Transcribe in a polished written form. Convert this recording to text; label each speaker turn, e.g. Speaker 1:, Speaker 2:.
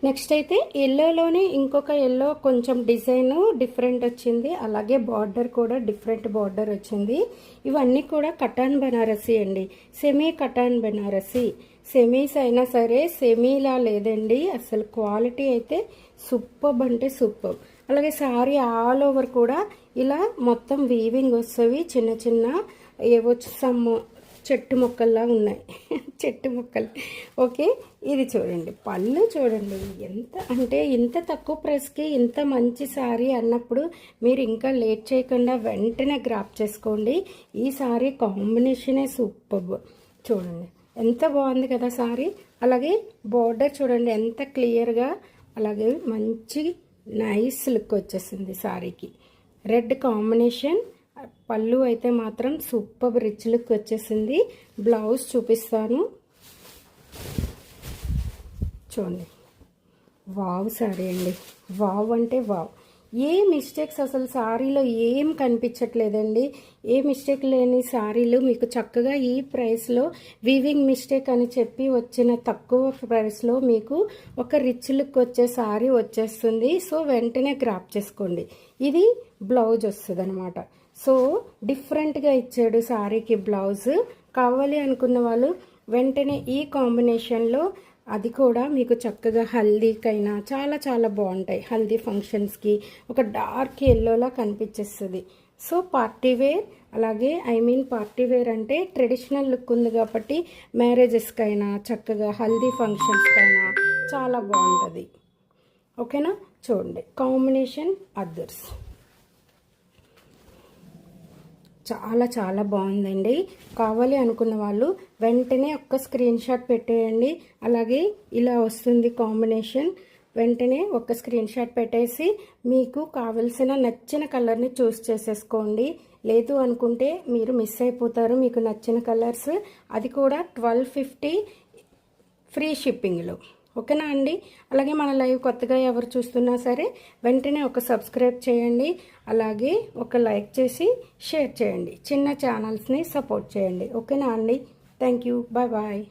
Speaker 1: Next అయితే ఎల్లోలోనే ఇంకొక yellow కొంచెం డిజైన్ డిఫరెంట్ వచ్చింది. అలాగే బార్డర్ కూడా డిఫరెంట్ బార్డర్ వచ్చింది. ఇవన్నీ కూడా కటాన్ బనారసి అండి, సెమీ కటాన్ బనారసి. సెమీస్ అయినా సరే సెమీలా లేదండి, అసలు క్వాలిటీ అయితే సూపర్ అంటే సూపర్. అలాగే సారీ ఆల్ ఓవర్ కూడా ఇలా మొత్తం వీవింగ్ వస్తుంది. చిన్న చిన్న ఏవో సమ్ చెట్టు మొక్కల్లా ఉన్నాయి చెట్టు మొక్కలు. ఓకే, ఇది చూడండి, పళ్ళు చూడండి ఎంత అంటే ఇంత తక్కువ ప్రైస్కి ఇంత మంచి సారీ అన్నప్పుడు మీరు ఇంకా లేట్ చేయకుండా వెంటనే గ్రాప్ చేసుకోండి. ఈ సారీ కాంబినేషనే సూపర్. చూడండి ఎంత బాగుంది కదా సారీ. అలాగే బోర్డర్ చూడండి ఎంత క్లియర్గా, అలాగే మంచి నైస్ లుక్ వచ్చేసింది సారీకి. Red combination. పళ్ళు అయితే మాత్రం సూపర్ రిచ్ లుక్ వచ్చేసింది. బ్లౌజ్ చూపిస్తాను చూడండి. వావ్ సారీ అండి, వావ్ అంటే వావ్. ఏ మిస్టేక్స్ అసలు సారీలో ఏం కనిపించట్లేదండి. ఏ మిస్టేక్ లేని సారీలు మీకు చక్కగా ఈ ప్రైస్లో వీవింగ్ మిస్టేక్ అని చెప్పి వచ్చిన తక్కువ ప్రైస్లో మీకు ఒక రిచ్ లుక్ వచ్చే సారీ వచ్చేస్తుంది. సో వెంటనే గ్రాప్ చేసుకోండి. ఇది బ్లౌజ్ వస్తుంది అనమాట. సో డిఫరెంట్గా ఇచ్చాడు సారీకి బ్లౌజ్. కావాలి అనుకున్న వాళ్ళు వెంటనే ఈ కాంబినేషన్లో, అది కూడా మీకు చక్కగా హల్దీకైనా చాలా చాలా బాగుంటాయి. హల్దీ ఫంక్షన్స్కి ఒక డార్క్ ఎల్లోలా కనిపించేస్తుంది. సో పార్టీ వేర్, అలాగే పార్టీ వేర్ అంటే ట్రెడిషనల్ లుక్ ఉంది కాబట్టి మ్యారేజెస్కైనా చక్కగా హల్దీ ఫంక్షన్స్కైనా చాలా బాగుంటుంది. ఓకేనా, చూడండి కాంబినేషన్ అదర్స్ చాలా చాలా బాగుందండి. కావాలి అనుకున్న వాళ్ళు వెంటనే ఒక్క స్క్రీన్ షాట్ పెట్టేయండి. అలాగే ఇలా వస్తుంది కాంబినేషన్. వెంటనే ఒక స్క్రీన్ షాట్ పెట్టేసి మీకు కావలసిన నచ్చిన కలర్ని చూస్ చేసేసుకోండి. లేదు అనుకుంటే మీరు మిస్ అయిపోతారు మీకు నచ్చిన కలర్స్. అది కూడా 1250 ఫ్రీ షిప్పింగ్లో. ఓకేనా అండి. అలాగే మన లైవ్ కొత్తగా ఎవరు చూస్తున్నా సరే వెంటనే ఒక సబ్స్క్రైబ్ చేయండి. అలాగే ఒక లైక్ చేసి షేర్ చేయండి. చిన్న ఛానల్స్ని సపోర్ట్ చేయండి. ఓకేనా అండి. Thank you. Bye bye.